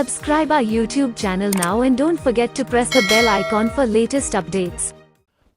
Subscribe our YouTube channel now and don't forget to press the bell icon for latest updates.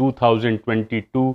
2022,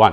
1।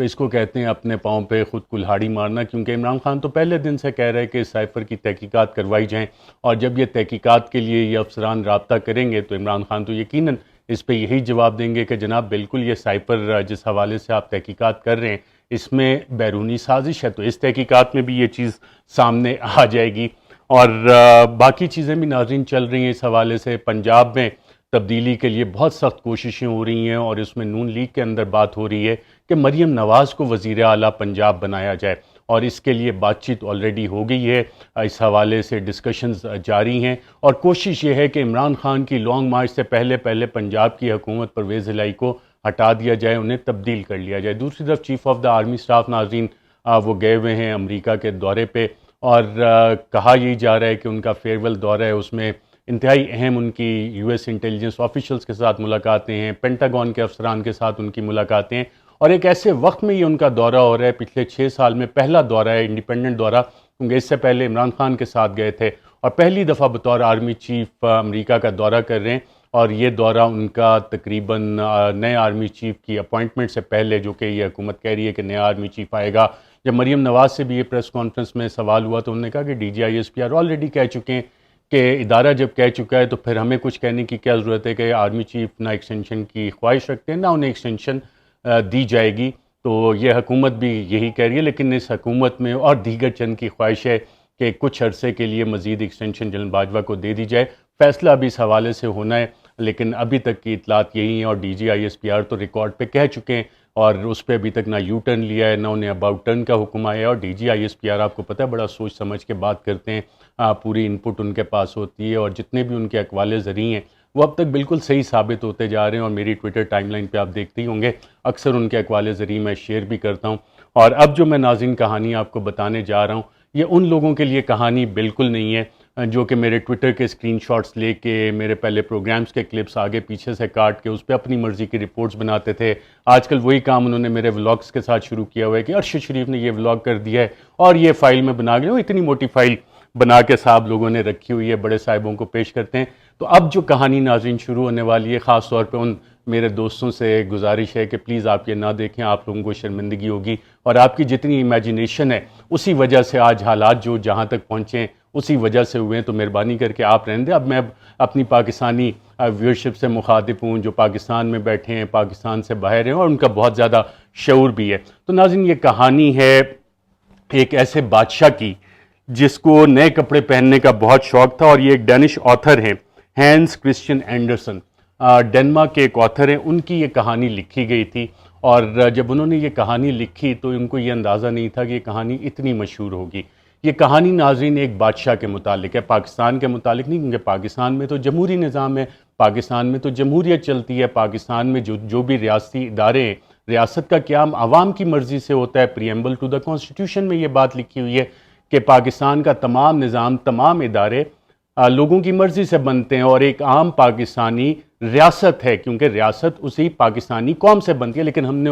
تو اس کو کہتے ہیں اپنے پاؤں پہ خود کلہاڑی مارنا، کیونکہ عمران خان تو پہلے دن سے کہہ رہے کہ سائفر کی تحقیقات کروائی جائیں، اور جب یہ تحقیقات کے لیے یہ افسران رابطہ کریں گے تو عمران خان تو یقیناً اس پہ یہی جواب دیں گے کہ جناب بالکل یہ سائفر جس حوالے سے آپ تحقیقات کر رہے ہیں اس میں بیرونی سازش ہے، تو اس تحقیقات میں بھی یہ چیز سامنے آ جائے گی۔ اور باقی چیزیں بھی ناظرین چل رہی ہیں اس حوالے سے۔ پنجاب میں تبدیلی کے لیے بہت سخت کوششیں ہو رہی ہیں، اور اس میں نون لیگ کے اندر بات ہو رہی ہے کہ مریم نواز کو وزیر اعلیٰ پنجاب بنایا جائے، اور اس کے لیے بات چیت آلریڈی ہو گئی ہے، اس حوالے سے ڈسکشنز جاری ہیں، اور کوشش یہ ہے کہ عمران خان کی لانگ مارچ سے پہلے پنجاب کی حکومت پرویز الہی کو ہٹا دیا جائے، انہیں تبدیل کر لیا جائے۔ دوسری طرف chief of the army staff ناظرین وہ گئے ہوئے ہیں امریکہ کے دورے پہ، اور کہا یہی جا رہا ہے کہ ان کا فیئرویل دورہ ہے، اس میں انتہائی اہم ان کی یو ایس انٹیلیجنس آفیشلز کے ساتھ ملاقاتیں ہیں، پینٹاگون کے افسران کے ساتھ ان کی ملاقاتیں ہیں، اور ایک ایسے وقت میں یہ ان کا دورہ ہو رہا ہے، پچھلے 6 سال میں پہلا دورہ ہے، انڈیپینڈنٹ دورہ، کیونکہ اس سے پہلے عمران خان کے ساتھ گئے تھے، اور پہلی دفعہ بطور آرمی چیف امریکہ کا دورہ کر رہے ہیں، اور یہ دورہ ان کا تقریباً نئے آرمی چیف کی اپوائنٹمنٹ سے پہلے، جو کہ یہ حکومت کہہ رہی ہے کہ نیا آرمی چیف آئے گا۔ جب مریم نواز سے بھی یہ پریس کانفرنس میں سوال ہوا تو انہوں نے کہا کہ D G I S P R already کہہ چکے ہیں کہ ادارہ جب کہہ چکا ہے تو پھر ہمیں کچھ کہنے کی کیا ضرورت ہے کہ آرمی چیف نہ ایکسٹینشن کی خواہش رکھتے ہیں نہ انہیں ایکسٹینشن دی جائے گی، تو یہ حکومت بھی یہی کہہ رہی ہے، لیکن اس حکومت میں اور دیگر چند کی خواہش ہے کہ کچھ عرصے کے لیے مزید ایکسٹینشن جنرل باجوہ کو دے دی جائے۔ فیصلہ ابھی اس حوالے سے ہونا ہے، لیکن ابھی تک کی اطلاعات یہی ہیں، اور D G I S P R تو ریکارڈ پہ کہہ چکے ہیں، اور اس پہ ابھی تک نہ یو ٹرن لیا ہے، نہ انہیں اباؤٹ ٹرن کا حکم آیا ہے، اور D G I S P R آپ کو پتہ ہے بڑا سوچ سمجھ کے بات کرتے ہیں، پوری ان پٹ ان کے پاس ہوتی ہے، اور جتنے بھی ان کے اقوال زرعی ہیں وہ اب تک بالکل صحیح ثابت ہوتے جا رہے ہیں، اور میری ٹویٹر ٹائم لائن پہ آپ دیکھتے ہی ہوں گے اکثر ان کے اقوال زرعی میں شیئر بھی کرتا ہوں۔ اور اب جو میں ناظرین کہانی آپ کو بتانے جا رہا ہوں، یہ ان لوگوں کے لیے کہانی بالکل نہیں ہے جو کہ میرے ٹویٹر کے اسکرین شاٹس لے کے میرے پہلے پروگرامز کے کلپس آگے پیچھے سے کاٹ کے اس پہ اپنی مرضی کی رپورٹس بناتے تھے۔ آج کل وہی کام انہوں نے میرے ولاگز کے ساتھ شروع کیا ہوا ہے کہ ارشد شریف نے یہ ولاگ کر دیا ہے اور یہ فائل میں بنا گیا، اتنی موٹی فائل بنا کے صاحب لوگوں نے رکھی ہوئی ہے، بڑے صاحبوں کو پیش کرتے ہیں۔ تو اب جو کہانی ناظرین شروع ہونے والی ہے، خاص طور پہ ان میرے دوستوں سے گزارش ہے کہ پلیز آپ یہ نہ دیکھیں، آپ لوگوں کو شرمندگی ہوگی، اور آپ کی جتنی امیجنیشن ہے اسی وجہ سے آج حالات جو جہاں تک پہنچے ہیں اسی وجہ سے ہوئے ہیں، تو مہربانی کر کے آپ رہنے دیں۔ اب میں اپنی پاکستانی ویورشپ سے مخاطب ہوں جو پاکستان میں بیٹھے ہیں، پاکستان سے باہر ہیں، اور ان کا بہت زیادہ شعور بھی ہے۔ تو ناظرین یہ کہانی ہے ایک ایسے بادشاہ کی جس کو نئے کپڑے پہننے کا بہت شوق تھا، اور یہ ایک ڈینش آتھر ہیں ہینس کرسچن اینڈرسن، ڈنمارک کے ایک آتھر ہیں، ان کی یہ کہانی لکھی گئی تھی، اور جب انہوں نے یہ کہانی لکھی تو ان کو یہ اندازہ نہیں تھا کہ یہ کہانی اتنی مشہور ہوگی۔ یہ کہانی ناظرین ایک بادشاہ کے متعلق ہے، پاکستان کے متعلق نہیں، کیونکہ پاکستان میں تو جمہوری نظام ہے، پاکستان میں تو جمہوریت چلتی ہے، پاکستان میں جو بھی ریاستی ادارے ہیں، ریاست کا قیام عوام کی مرضی سے ہوتا ہے۔ پریمبل ٹو دا کانسٹیٹیوشن میں یہ بات لکھی ہوئی ہے کہ پاکستان کا تمام نظام، تمام ادارے لوگوں کی مرضی سے بنتے ہیں، اور ایک عام پاکستانی ریاست ہے، کیونکہ ریاست اسی پاکستانی قوم سے بنتی ہے۔ لیکن ہم نے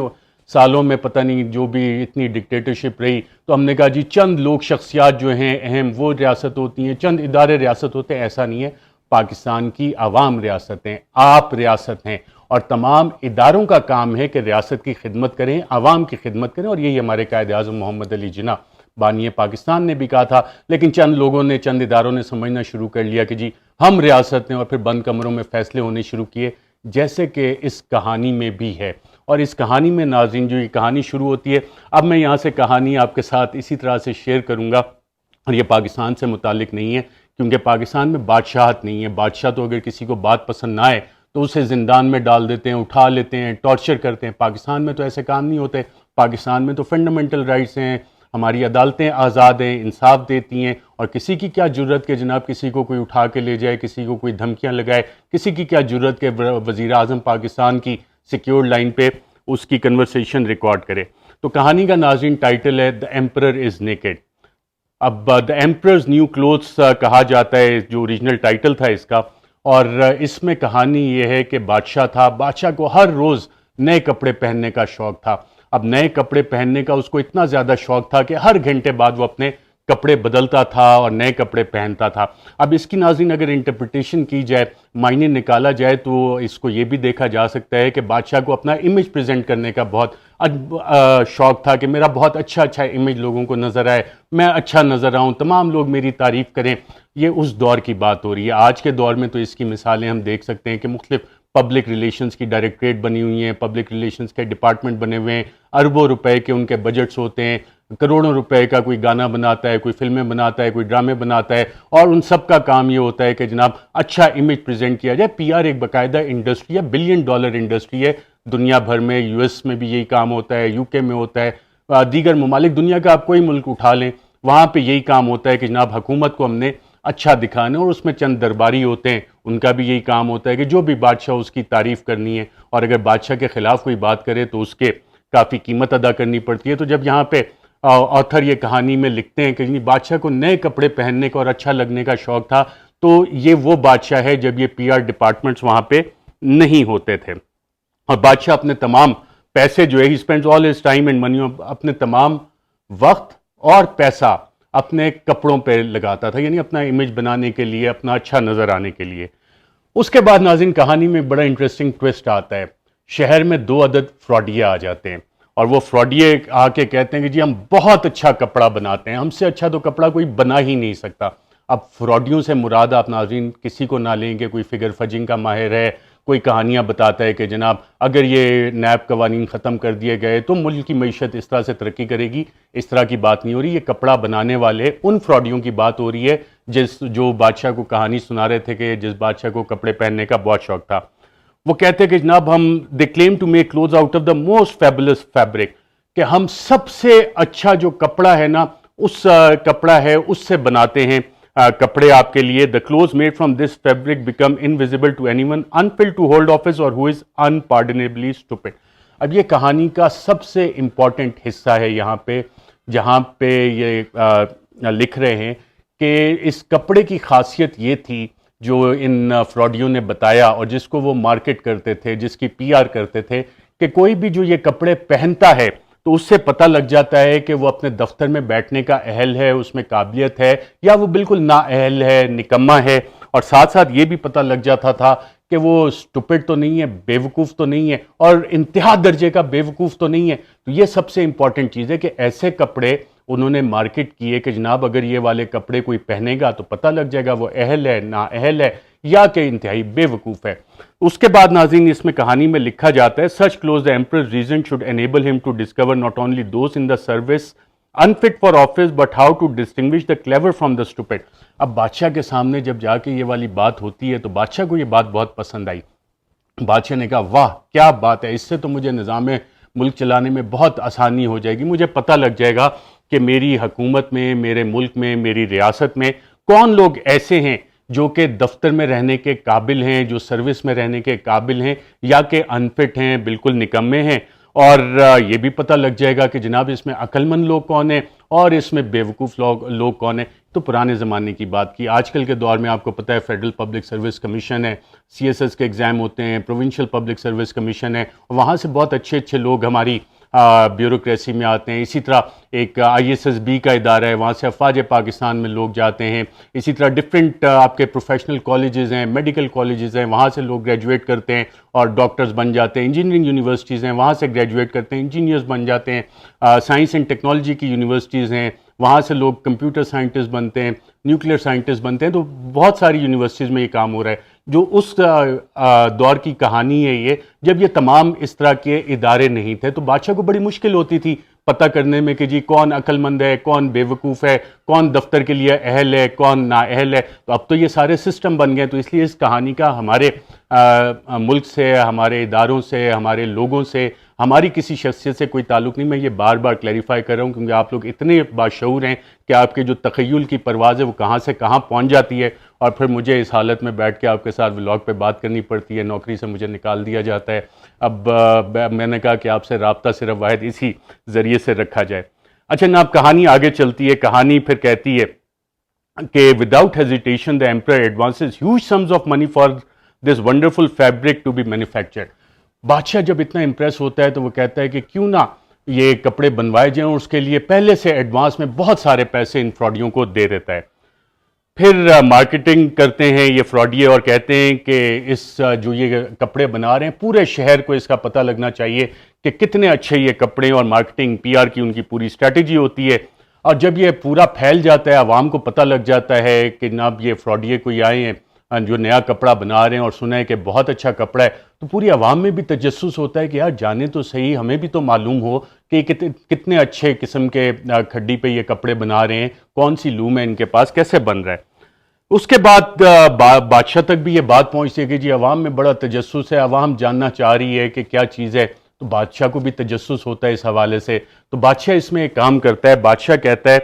سالوں میں پتہ نہیں جو بھی اتنی ڈکٹیٹرشپ رہی تو ہم نے کہا جی چند لوگ شخصیات جو ہیں اہم وہ ریاست ہوتی ہیں، چند ادارے ریاست ہوتے ہیں۔ ایسا نہیں ہے، پاکستان کی عوام ریاست ہیں، آپ ریاست ہیں، اور تمام اداروں کا کام ہے کہ ریاست کی خدمت کریں، عوام کی خدمت کریں، اور یہی ہمارے قائد اعظم محمد علی جناح بانی پاکستان نے بھی کہا تھا۔ لیکن چند لوگوں نے، چند اداروں نے سمجھنا شروع کر لیا کہ جی ہم ریاست ہیں، اور پھر بند کمروں میں فیصلے ہونے شروع کیے، جیسے کہ اس کہانی میں بھی ہے۔ اور اس کہانی میں ناظرین جو یہ کہانی شروع ہوتی ہے، اب میں یہاں سے کہانی آپ کے ساتھ اسی طرح سے شیئر کروں گا، اور یہ پاکستان سے متعلق نہیں ہے، کیونکہ پاکستان میں بادشاہت نہیں ہے۔ بادشاہ تو اگر کسی کو بات پسند نہ آئے تو اسے زندان میں ڈال دیتے ہیں، اٹھا لیتے ہیں، ٹارچر کرتے ہیں۔ پاکستان میں تو ایسے کام نہیں ہوتے، پاکستان میں تو فنڈامنٹل رائٹس ہیں، ہماری عدالتیں آزاد ہیں، انصاف دیتی ہیں، اور کسی کی کیا جرت کہ جناب کسی کو کوئی اٹھا کے لے جائے، کسی کو کوئی دھمکیاں لگائے، کسی کی کیا جرت کہ وزیر اعظم پاکستان کی سیکیورڈ لائن پہ اس کی کنورسیشن ریکارڈ کرے۔ تو کہانی کا ناظرین ٹائٹل ہے دی ایمپرر از نیکڈ۔ اب دی ایمپررز نیو کلوتھس کہا جاتا ہے جو اوریجنل ٹائٹل تھا اس کا، اور اس میں کہانی یہ ہے کہ بادشاہ تھا، بادشاہ کو ہر روز نئے کپڑے پہننے کا شوق تھا۔ اب نئے کپڑے پہننے کا اس کو اتنا زیادہ شوق تھا کہ ہر گھنٹے بعد وہ اپنے کپڑے بدلتا تھا اور نئے کپڑے پہنتا تھا. اب اس کی ناظرین اگر انٹرپریٹیشن کی جائے, معنی نکالا جائے, تو اس کو یہ بھی دیکھا جا سکتا ہے کہ بادشاہ کو اپنا امیج پریزنٹ کرنے کا بہت شوق تھا کہ میرا بہت اچھا امیج لوگوں کو نظر آئے, میں اچھا نظر آؤں, تمام لوگ میری تعریف کریں. یہ اس دور کی بات ہو رہی ہے. آج کے دور میں تو اس کی مثالیں ہم دیکھ سکتے ہیں کہ مختلف پبلک ریلیشنز کی ڈائریکٹریٹ بنی ہوئی ہیں, پبلک ریلیشنز کے ڈپارٹمنٹ بنے ہوئے ہیں, اربوں روپے کے ان کے بجٹس ہوتے ہیں, کروڑوں روپے کا کوئی گانا بناتا ہے, کوئی فلمیں بناتا ہے, کوئی ڈرامے بناتا ہے, اور ان سب کا کام یہ ہوتا ہے کہ جناب اچھا امیج پریزنٹ کیا جائے. پی آر ایک باقاعدہ انڈسٹری ہے, $1 بلین انڈسٹری ہے دنیا بھر میں. یو ایس میں بھی یہی کام ہوتا ہے, یو کے میں ہوتا ہے, دیگر ممالک دنیا کا آپ کوئی ملک اٹھا لیں وہاں پہ یہی کام ہوتا ہے کہ جناب حکومت کو ہم نے اچھا دکھانا. اور اس میں چند درباری ہوتے ہیں, ان کا بھی یہی کام ہوتا ہے کہ جو بھی بادشاہ اس کی تعریف کرنی ہے, اور اگر بادشاہ کے خلاف کوئی بات کرے تو اس کے کافی قیمت ادا کرنی پڑتی ہے. تو جب یہاں پہ آتھر یہ کہانی میں لکھتے ہیں کہ بادشاہ کو نئے کپڑے پہننے کا اور اچھا لگنے کا شوق تھا, تو یہ وہ بادشاہ ہے جب یہ پی آر ڈپارٹمنٹس وہاں پہ نہیں ہوتے تھے. اور بادشاہ اپنے تمام پیسے جو ہے, he spends all his time and money, اپنے تمام وقت اور پیسہ اپنے کپڑوں پہ لگاتا تھا, یعنی اپنا امیج بنانے کے لیے, اپنا اچھا نظر آنے کے لیے. اس کے بعد ناظرین کہانی میں بڑا انٹرسٹنگ ٹوسٹ آتا ہے. شہر میں 2 عدد فراڈیے آ جاتے ہیں, اور وہ فراڈیے آ کے کہتے ہیں کہ جی ہم بہت اچھا کپڑا بناتے ہیں, ہم سے اچھا تو کپڑا کوئی بنا ہی نہیں سکتا. اب فراڈیوں سے مراد آپ ناظرین کسی کو نہ لیں کہ کوئی فگر فجنگ کا ماہر ہے, کوئی کہانیاں بتاتا ہے کہ جناب اگر یہ نیب قوانین ختم کر دیے گئے تو ملک کی معیشت اس طرح سے ترقی کرے گی. اس طرح کی بات نہیں ہو رہی. یہ کپڑا بنانے والے ان فراڈیوں کی بات ہو رہی ہے جو بادشاہ کو کہانی سنا رہے تھے کہ جس بادشاہ کو کپڑے پہننے کا بہت شوق تھا. وہ کہتے کہ جناب ہم they claim to make clothes out of the most fabulous fabric, کہ ہم سب سے اچھا جو کپڑا ہے نا, اس کپڑا ہے اس سے بناتے ہیں کپڑے آپ کے لیے. The clothes made from this fabric become invisible to anyone unfit to hold office or who is unpardonably stupid. اب یہ کہانی کا سب سے امپورٹنٹ حصہ ہے یہاں پہ, جہاں پہ یہ لکھ رہے ہیں کہ اس کپڑے کی خاصیت یہ تھی جو ان فراڈیوں نے بتایا, اور جس کو وہ مارکیٹ کرتے تھے, جس کی پی آر کرتے تھے, کہ کوئی بھی جو یہ کپڑے پہنتا ہے تو اس سے پتہ لگ جاتا ہے کہ وہ اپنے دفتر میں بیٹھنے کا اہل ہے, اس میں قابلیت ہے, یا وہ بالکل نااہل ہے, نکما ہے. اور ساتھ ساتھ یہ بھی پتہ لگ جاتا تھا کہ وہ اسٹوپڈ تو نہیں ہے, بیوقوف تو نہیں ہے, اور انتہا درجے کا بیوقوف تو نہیں ہے. تو یہ سب سے امپورٹنٹ چیز ہے کہ ایسے کپڑے انہوں نے مارکیٹ کیے کہ جناب اگر یہ والے کپڑے کوئی پہنے گا تو پتہ لگ جائے گا وہ اہل ہے, نااہل ہے, یا کہ انتہائی بے وقوف ہے. اس کے بعد ناظرین اس میں کہانی میں لکھا جاتا ہے, سچ close the emperor's reason should enable him to discover not only those in the service unfit for office but how to distinguish the clever from the stupid. اب بادشاہ کے سامنے جب جا کے یہ والی بات ہوتی ہے تو بادشاہ کو یہ بات بہت پسند آئی. بادشاہ نے کہا واہ کیا بات ہے, اس سے تو مجھے نظام ملک چلانے میں بہت آسانی ہو جائے گی, مجھے پتہ لگ جائے گا کہ میری حکومت میں, میرے ملک میں, میری ریاست میں کون لوگ ایسے ہیں جو کہ دفتر میں رہنے کے قابل ہیں, جو سروس میں رہنے کے قابل ہیں, یا کہ انفٹ ہیں, بالکل نکمے ہیں. اور یہ بھی پتہ لگ جائے گا کہ جناب اس میں عقل مند لوگ کون ہیں اور اس میں بیوقوف لوگ کون ہیں. تو پرانے زمانے کی بات کی. آج کل کے دور میں آپ کو پتہ ہے فیڈرل پبلک سروس کمیشن ہے, سی ایس ایس کے ایگزام ہوتے ہیں, پروونشل پبلک سروس کمیشن ہے, وہاں سے بہت اچھے لوگ ہماری بیوروکریسی میں آتے ہیں. اسی طرح ایک آئی ایس ایس بی کا ادارہ ہے, وہاں سے افواج پاکستان میں لوگ جاتے ہیں. اسی طرح ڈفرینٹ آپ کے پروفیشنل کالجز ہیں, میڈیکل کالجز ہیں, وہاں سے لوگ گریجویٹ کرتے ہیں اور ڈاکٹرز بن جاتے ہیں. انجینئرنگ یونیورسٹیز ہیں, وہاں سے گریجویٹ کرتے ہیں, انجینئرز بن جاتے ہیں. سائنس اینڈ ٹیکنالوجی کی یونیورسٹیز ہیں, وہاں سے لوگ کمپیوٹر سائنٹسٹ بنتے ہیں, نیوکلیئر سائنٹسٹ بنتے ہیں. تو بہت ساری یونیورسٹیز میں یہ کام ہو رہا ہے. جو اس دور کی کہانی ہے یہ, جب یہ تمام اس طرح کے ادارے نہیں تھے تو بادشاہ کو بڑی مشکل ہوتی تھی پتہ کرنے میں کہ جی کون عقل مند ہے, کون بے وقوف ہے, کون دفتر کے لیے اہل ہے, کون نااہل ہے. تو اب تو یہ سارے سسٹم بن گئے. تو اس لیے اس کہانی کا ہمارے ملک سے, ہمارے اداروں سے, ہمارے لوگوں سے, ہماری کسی شخصیت سے کوئی تعلق نہیں. میں یہ بار بار کلیریفائی کر رہا ہوں کیونکہ آپ لوگ اتنے باشعور ہیں کہ آپ کے جو تخیل کی پرواز ہے وہ کہاں سے کہاں پہنچ جاتی ہے, اور پھر مجھے اس حالت میں بیٹھ کے آپ کے ساتھ ولاگ پہ بات کرنی پڑتی ہے. نوکری سے مجھے نکال دیا جاتا ہے. اب میں نے کہا کہ آپ سے رابطہ صرف واحد اسی ذریعے سے رکھا جائے. اچھا جناب کہانی آگے چلتی ہے. کہانی پھر کہتی ہے کہ without hesitation the emperor advances huge sums of money for this wonderful fabric to be manufactured. بادشاہ جب اتنا امپریس ہوتا ہے تو وہ کہتا ہے کہ کیوں نہ یہ کپڑے بنوائے جائیں اور اس کے لیے پہلے سے ایڈوانس میں بہت سارے پیسے ان فراڈیوں کو دے دیتا ہے. پھر مارکیٹنگ کرتے ہیں یہ فراڈیے اور کہتے ہیں کہ جو یہ کپڑے بنا رہے ہیں پورے شہر کو اس کا پتہ لگنا چاہیے کہ کتنے اچھے یہ کپڑے، اور مارکیٹنگ پی آر کی ان کی پوری اسٹریٹجی ہوتی ہے. اور جب یہ پورا پھیل جاتا ہے، عوام کو پتہ لگ جاتا ہے کہ جناب یہ فراڈیے کوئی آئے ہیں جو نیا کپڑا بنا رہے ہیں اور سنا ہے کہ بہت اچھا کپڑا ہے، تو پوری عوام میں بھی تجسس ہوتا ہے کہ یار جانے تو صحیح، ہمیں بھی تو معلوم ہو کہ کتنے اچھے قسم کے کھڈی پہ یہ کپڑے بنا رہے ہیں، کون سی لوم ہے ان کے پاس، کیسے بن رہا ہے. اس کے بعد بادشاہ تک بھی یہ بات پہنچتی ہے کہ جی عوام میں بڑا تجسس ہے، عوام جاننا چاہ رہی ہے کہ کیا چیز ہے، تو بادشاہ کو بھی تجسس ہوتا ہے اس حوالے سے. تو بادشاہ اس میں ایک کام کرتا ہے، بادشاہ کہتا ہے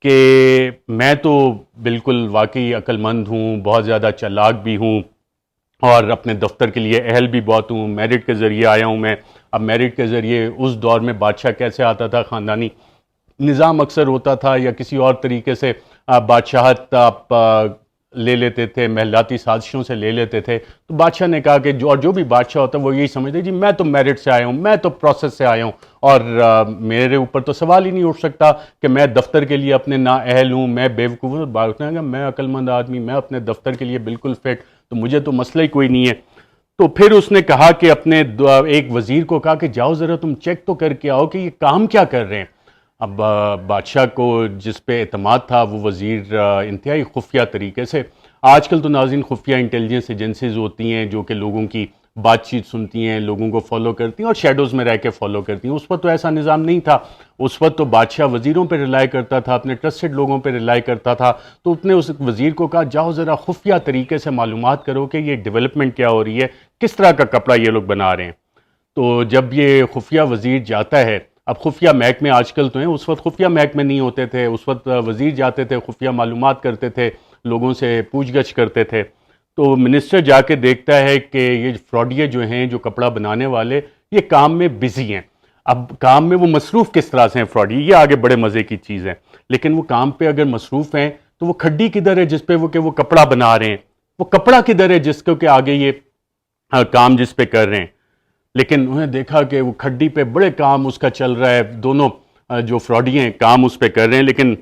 کہ میں تو بالکل واقعی عقل مند ہوں، بہت زیادہ چالاک بھی ہوں، اور اپنے دفتر کے لیے اہل بھی بہت ہوں، میرٹ کے ذریعے آیا ہوں میں. اب میرٹ کے ذریعے اس دور میں بادشاہ کیسے آتا تھا، خاندانی نظام اکثر ہوتا تھا یا کسی اور طریقے سے بادشاہت آپ لے لیتے تھے، محلاتی سازشوں سے لے لیتے تھے. تو بادشاہ نے کہا کہ جو بھی بادشاہ ہوتا ہے وہ یہی سمجھتے جی میں تو میرٹ سے آیا ہوں، میں تو پروسیس سے آیا ہوں، اور میرے اوپر تو سوال ہی نہیں اٹھ سکتا کہ میں دفتر کے لیے اپنے نا اہل ہوں، میں بیوقوف ہوں. بادشاہ نے کہا میں عقل مند آدمی، میں اپنے دفتر کے لیے بالکل فٹ، تو مجھے تو مسئلہ ہی کوئی نہیں ہے. تو پھر اس نے کہا کہ اپنے ایک وزیر کو کہا کہ جاؤ ذرا تم چیک تو کر کے آؤ کہ یہ کام کیا کر رہے ہیں. اب بادشاہ کو جس پہ اعتماد تھا وہ وزیر انتہائی خفیہ طریقے سے، آج کل تو ناظرین خفیہ انٹیلیجنس ایجنسیز ہوتی ہیں جو کہ لوگوں کی بات چیت سنتی ہیں، لوگوں کو فالو کرتی ہیں اور شیڈوز میں رہ کے فالو کرتی ہیں. اس وقت تو ایسا نظام نہیں تھا، اس وقت تو بادشاہ وزیروں پہ ریلائی کرتا تھا، اپنے ٹرسٹڈ لوگوں پہ ریلائی کرتا تھا. تو اس نے اس وزیر کو کہا جاؤ ذرا خفیہ طریقے سے معلومات کرو کہ یہ ڈیولپمنٹ کیا ہو رہی ہے، کس طرح کا کپڑا یہ لوگ بنا رہے ہیں. تو جب یہ خفیہ وزیر جاتا ہے، اب خفیہ محکمے آج کل تو ہیں، اس وقت خفیہ محکمے نہیں ہوتے تھے، اس وقت وزیر جاتے تھے، خفیہ معلومات کرتے تھے، لوگوں سے پوچھ گچھ کرتے تھے. تو منسٹر جا کے دیکھتا ہے کہ یہ فراڈیے جو ہیں، جو کپڑا بنانے والے، یہ کام میں بزی ہیں. اب کام میں وہ مصروف کس طرح سے ہیں فراڈی، یہ آگے بڑے مزے کی چیز ہے. لیکن وہ کام پہ اگر مصروف ہیں تو وہ کھڈی کدھر ہے جس پہ وہ کپڑا بنا رہے ہیں، وہ کپڑا کدھر ہے جس کو کہ آگے یہ کام جس پہ کر رہے ہیں. لیکن انہوں نے دیکھا کہ وہ کھڈی پہ بڑے کام اس کا چل رہا ہے، دونوں جو فراڈی ہیں کام اس پہ کر رہے ہیں. لیکن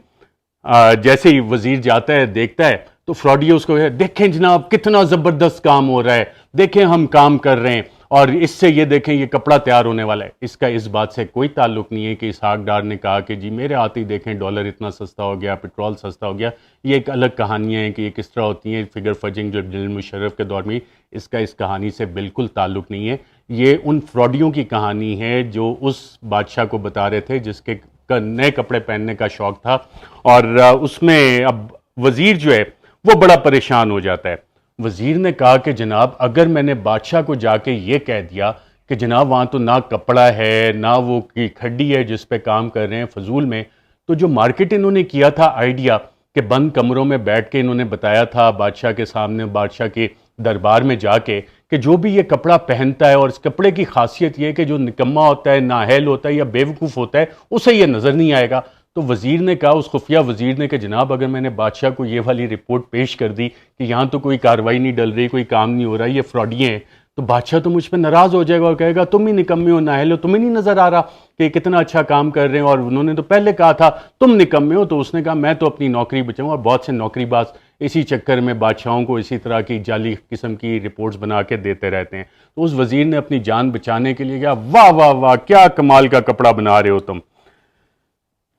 جیسے ہی وزیر جاتا ہے دیکھتا ہے تو فراڈی اس کو دیکھیں جناب کتنا زبردست کام ہو رہا ہے، دیکھیں ہم کام کر رہے ہیں، اور اس سے یہ دیکھیں یہ کپڑا تیار ہونے والا ہے. اس کا اس بات سے کوئی تعلق نہیں ہے کہ اسحاق ڈار نے کہا کہ جی میرے آتے ہی دیکھیں ڈالر اتنا سستا ہو گیا، پیٹرول سستا ہو گیا. یہ ایک الگ کہانیاں ہیں کہ یہ کس طرح ہوتی ہیں، فگر فجنگ جو جنرل مشرف کے دور میں، اس کہانی سے بالکل تعلق نہیں ہے. یہ ان فراڈیوں کی کہانی ہے جو اس بادشاہ کو بتا رہے تھے جس کے نئے کپڑے پہننے کا شوق تھا. اور اس میں اب وزیر جو ہے وہ بڑا پریشان ہو جاتا ہے. وزیر نے کہا کہ جناب اگر میں نے بادشاہ کو جا کے یہ کہہ دیا کہ جناب وہاں تو نہ کپڑا ہے نہ وہ کی کھڈی ہے جس پہ کام کر رہے ہیں فضول میں، تو جو مارکیٹ انہوں نے کیا تھا آئیڈیا کہ بند کمروں میں بیٹھ کے انہوں نے بتایا تھا بادشاہ کے سامنے، بادشاہ کے دربار میں جا کے، کہ جو بھی یہ کپڑا پہنتا ہے، اور اس کپڑے کی خاصیت یہ ہے کہ جو نکما ہوتا ہے، نااہل ہوتا ہے یا بیوقوف ہوتا ہے اسے یہ نظر نہیں آئے گا. تو وزیر نے کہا، اس خفیہ وزیر نے، کہ جناب اگر میں نے بادشاہ کو یہ والی رپورٹ پیش کر دی کہ یہاں تو کوئی کارروائی نہیں ڈل رہی، کوئی کام نہیں ہو رہا، یہ فراڈیے ہیں، تو بادشاہ تو مجھ پہ ناراض ہو جائے گا اور کہے گا تم ہی نکمے ہو، نااہل ہو، تمہیں نہیں نظر آ رہا کہ کتنا اچھا کام کر رہے ہیں، اور انہوں نے تو پہلے کہا تھا تم نکمے ہو. تو اس نے کہا میں تو اپنی نوکری بچاؤں. اور بہت سے نوکری باز اسی چکر میں بادشاہوں کو اسی طرح کی جعلی قسم کی رپورٹس بنا کے دیتے رہتے ہیں. تو اس وزیر نے اپنی جان بچانے کے لیے کہا واہ واہ واہ کیا کمال کا کپڑا بنا رہے ہو تم.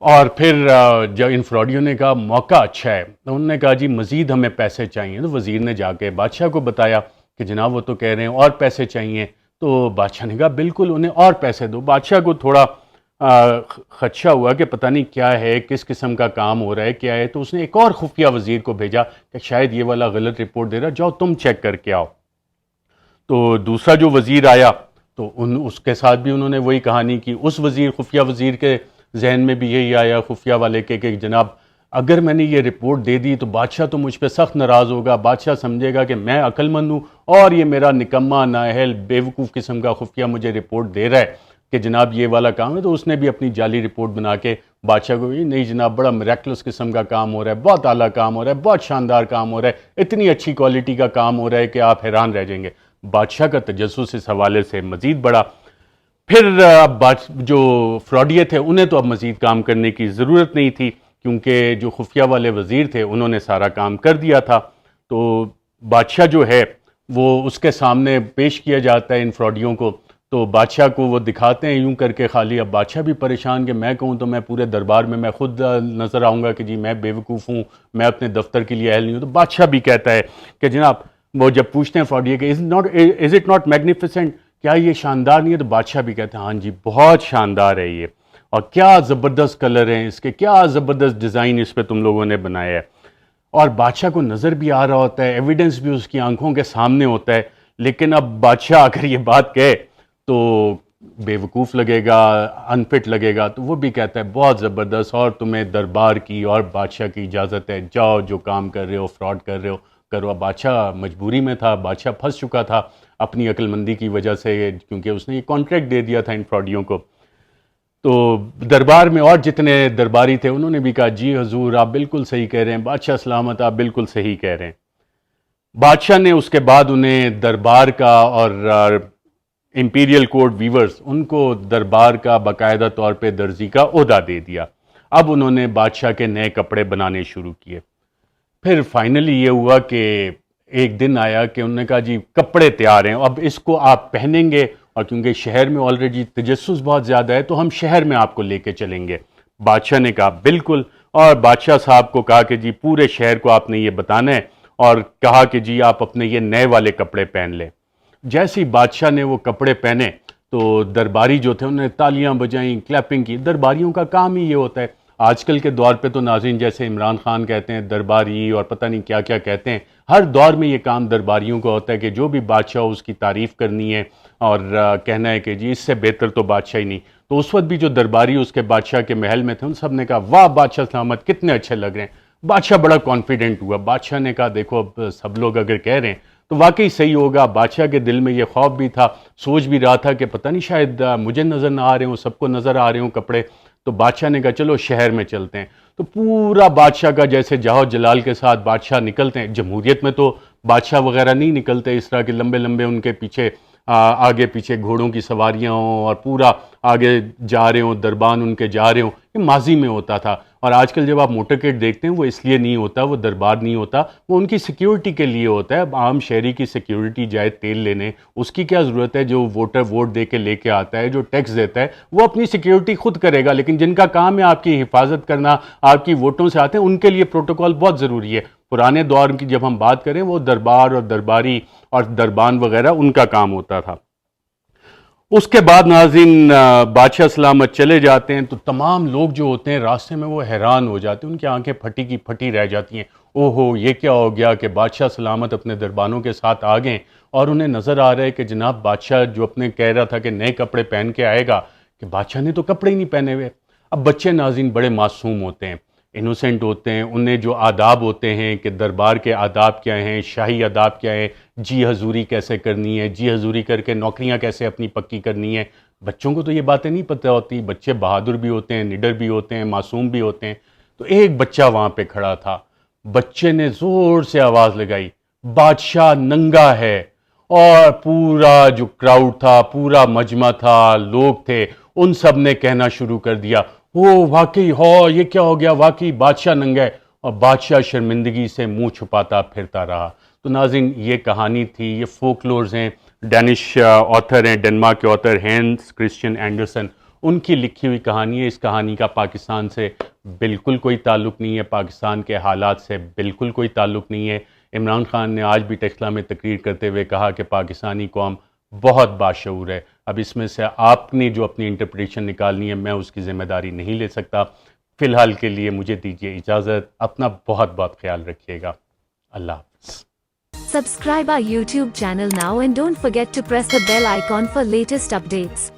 اور پھر جب ان فراڈیوں نے کہا موقع اچھا ہے، انہوں نے کہا جی مزید ہمیں پیسے چاہیے. تو وزیر نے جا کے بادشاہ کو بتایا کہ جناب وہ تو کہہ رہے ہیں اور پیسے چاہیے. تو بادشاہ نے کہا بالکل انہیں اور پیسے دو. بادشاہ کو تھوڑا خدشہ ہوا کہ پتہ نہیں کیا ہے، کس قسم کا کام ہو رہا ہے، کیا ہے. تو اس نے ایک اور خفیہ وزیر کو بھیجا کہ شاید یہ والا غلط رپورٹ دے رہا، جاؤ تم چیک کر کے آؤ. تو دوسرا جو وزیر آیا تو اس کے ساتھ بھی انہوں نے وہی کہانی کی. اس خفیہ وزیر کے ذہن میں بھی یہی آیا خفیہ والے کے کہ جناب اگر میں نے یہ رپورٹ دے دی تو بادشاہ تو مجھ پہ سخت ناراض ہوگا، بادشاہ سمجھے گا کہ میں عقل مند ہوں اور یہ میرا نکما نااہل بیوقوف قسم کا خفیہ مجھے رپورٹ دے رہا ہے کہ جناب یہ والا کام ہے. تو اس نے بھی اپنی جعلی رپورٹ بنا کے بادشاہ کو بھی، نہیں جناب بڑا میریکلس قسم کا کام ہو رہا ہے، بہت اعلیٰ کام ہو رہا ہے، بہت شاندار کام ہو رہا ہے، اتنی اچھی کوالٹی کا کام ہو رہا ہے کہ آپ حیران رہ جائیں گے. بادشاہ کا تجسس اس حوالے سے مزید بڑا. پھر اب جو فراڈیے تھے انہیں تو اب مزید کام کرنے کی ضرورت نہیں تھی، کیونکہ جو خفیہ والے وزیر تھے انہوں نے سارا کام کر دیا تھا. تو بادشاہ جو ہے وہ اس کے سامنے پیش کیا جاتا ہے ان فراڈیوں کو، تو بادشاہ کو وہ دکھاتے ہیں یوں کر کے خالی. اب بادشاہ بھی پریشان کہ میں کہوں تو میں پورے دربار میں خود نظر آؤں گا کہ جی میں بے وقوف ہوں، میں اپنے دفتر کے لیے اہل نہیں ہوں. تو بادشاہ بھی کہتا ہے کہ جناب، وہ جب پوچھتے ہیں فراڈیے کہ از اٹ ناٹ میگنیفیسنٹ، کیا یہ شاندار نہیں ہے؟ تو بادشاہ بھی کہتے ہیں ہاں جی بہت شاندار ہے یہ، اور کیا زبردست کلر ہیں اس کے، کیا زبردست ڈیزائن اس پہ تم لوگوں نے بنایا ہے. اور بادشاہ کو نظر بھی آ رہا ہوتا ہے، ایویڈنس بھی اس کی آنکھوں کے سامنے ہوتا ہے، لیکن اب بادشاہ اگر یہ بات کہے تو بے وقوف لگے گا، انفٹ لگے گا. تو وہ بھی کہتا ہے بہت زبردست، اور تمہیں دربار کی اور بادشاہ کی اجازت ہے، جاؤ جو کام کر رہے ہو، فراڈ کر رہے ہو کرو. اب بادشاہ مجبوری میں تھا، بادشاہ پھنس چکا تھا اپنی عقل مندی کی وجہ سے، کیونکہ اس نے یہ کانٹریکٹ دے دیا تھا ان فراڈیوں کو. تو دربار میں اور جتنے درباری تھے انہوں نے بھی کہا جی حضور آپ بالکل صحیح کہہ رہے ہیں، بادشاہ سلامت آپ بالکل صحیح کہہ رہے ہیں. بادشاہ نے اس کے بعد انہیں دربار کا اور امپیریل کوڈ ویورز، ان کو دربار کا باقاعدہ طور پہ درزی کا عہدہ دے دیا. اب انہوں نے بادشاہ کے نئے کپڑے بنانے شروع کیے. پھر فائنلی یہ ہوا کہ ایک دن آیا کہ انہوں نے کہا جی کپڑے تیار ہیں، اب اس کو آپ پہنیں گے، اور کیونکہ شہر میں آلریڈی تجسس بہت زیادہ ہے تو ہم شہر میں آپ کو لے کے چلیں گے. بادشاہ نے کہا بالکل، اور بادشاہ صاحب کو کہا کہ جی پورے شہر کو آپ نے یہ بتانا ہے، اور کہا کہ جی آپ اپنے یہ نئے والے کپڑے پہن لیں. جیسے ہی بادشاہ نے وہ کپڑے پہنے تو درباری جو تھے انہوں نے تالیاں بجائیں، کلیپنگ کی. درباریوں کا کام ہی یہ ہوتا ہے. آج کل کے دور پہ تو ناظرین جیسے عمران خان کہتے ہیں درباری اور پتہ نہیں کیا کیا کہتے ہیں، ہر دور میں یہ کام درباریوں کا ہوتا ہے کہ جو بھی بادشاہ ہو اس کی تعریف کرنی ہے اور کہنا ہے کہ جی اس سے بہتر تو بادشاہ ہی نہیں. تو اس وقت بھی جو درباری اس کے بادشاہ کے محل میں تھے ان سب نے کہا واہ بادشاہ سلامت کتنے اچھے لگ رہے ہیں. بادشاہ بڑا کانفیڈنٹ ہوا. بادشاہ نے کہا دیکھو اب سب لوگ اگر کہہ رہے ہیں تو واقعی صحیح ہوگا. بادشاہ کے دل میں یہ خوف بھی تھا، سوچ بھی رہا تھا کہ پتہ نہیں شاید مجھے نظر نہ آ رہے ہوں، سب کو نظر آ رہے ہوں کپڑے. تو بادشاہ نے کہا چلو شہر میں چلتے ہیں. تو پورا بادشاہ کا جیسے جاہو جلال کے ساتھ بادشاہ نکلتے ہیں. جمہوریت میں تو بادشاہ وغیرہ نہیں نکلتے اس طرح کے لمبے لمبے ان کے پیچھے آگے پیچھے گھوڑوں کی سواریاں ہوں اور پورا آگے جا رہے ہوں، دربان ان کے جا رہے ہوں. یہ ماضی میں ہوتا تھا. اور آج کل جب آپ موٹرکیٹ دیکھتے ہیں وہ اس لیے نہیں ہوتا، وہ دربار نہیں ہوتا، وہ ان کی سیکیورٹی کے لیے ہوتا ہے. اب عام شہری کی سیکیورٹی جائے تیل لینے، اس کی کیا ضرورت ہے؟ جو ووٹر ووٹ دے کے لے کے آتا ہے، جو ٹیکس دیتا ہے، وہ اپنی سیکیورٹی خود کرے گا. لیکن جن کا کام ہے آپ کی حفاظت کرنا، آپ کی ووٹوں سے آتے ہیں، ان کے لیے پروٹوکول بہت ضروری ہے. پرانے دور کی جب ہم بات کریں وہ دربار اور درباری اور دربان وغیرہ ان کا کام ہوتا تھا. اس کے بعد ناظرین بادشاہ سلامت چلے جاتے ہیں تو تمام لوگ جو ہوتے ہیں راستے میں وہ حیران ہو جاتے ہیں، ان کی آنکھیں پھٹی کی پھٹی رہ جاتی ہیں. اوہو یہ کیا ہو گیا کہ بادشاہ سلامت اپنے دربانوں کے ساتھ آ گئے، اور انہیں نظر آ رہا ہے کہ جناب بادشاہ جو اپنے کہہ رہا تھا کہ نئے کپڑے پہن کے آئے گا، کہ بادشاہ نے تو کپڑے ہی نہیں پہنے ہوئے. اب بچے ناظرین بڑے معصوم ہوتے ہیں، انوسینٹ ہوتے ہیں. انہیں جو آداب ہوتے ہیں کہ دربار کے آداب کیا ہیں، شاہی آداب کیا ہیں، جی حضوری کیسے کرنی ہے، جی حضوری کر کے نوکریاں کیسے اپنی پکی کرنی ہے، بچوں کو تو یہ باتیں نہیں پتہ ہوتی. بچے بہادر بھی ہوتے ہیں، نڈر بھی ہوتے ہیں، معصوم بھی ہوتے ہیں. تو ایک بچہ وہاں پہ کھڑا تھا. بچے نے زور سے آواز لگائی بادشاہ ننگا ہے. اور پورا جو کراؤڈ تھا، پورا مجمع تھا، لوگ تھے، ان سب نے کہنا شروع کر دیا وہ واقعی ہو یہ کیا ہو گیا، واقعی بادشاہ ننگا ہے. اور بادشاہ شرمندگی سے منہ چھپاتا پھرتا رہا. تو ناظرین یہ کہانی تھی، یہ فولکلورز ہیں. ڈینش آتھر ہیں، ڈنمارک کے آتھر ہینس کرسچن اینڈرسن، ان کی لکھی ہوئی کہانی ہے. اس کہانی کا پاکستان سے بالکل کوئی تعلق نہیں ہے، پاکستان کے حالات سے بالکل کوئی تعلق نہیں ہے. عمران خان نے آج بھی ٹیکسلا میں تقریر کرتے ہوئے کہا کہ پاکستانی قوم بہت باشعور ہے. اب اس میں سے آپ نے جو اپنی انٹرپریشن نکالنی ہے میں اس کی ذمہ داری نہیں لے سکتا. فی الحال کے لیے مجھے دیجیے اجازت. اپنا بہت بہت خیال رکھیے گا. اللہ حافظ. Subscribe our YouTube channel now and don't forget to press the bell icon for latest updates.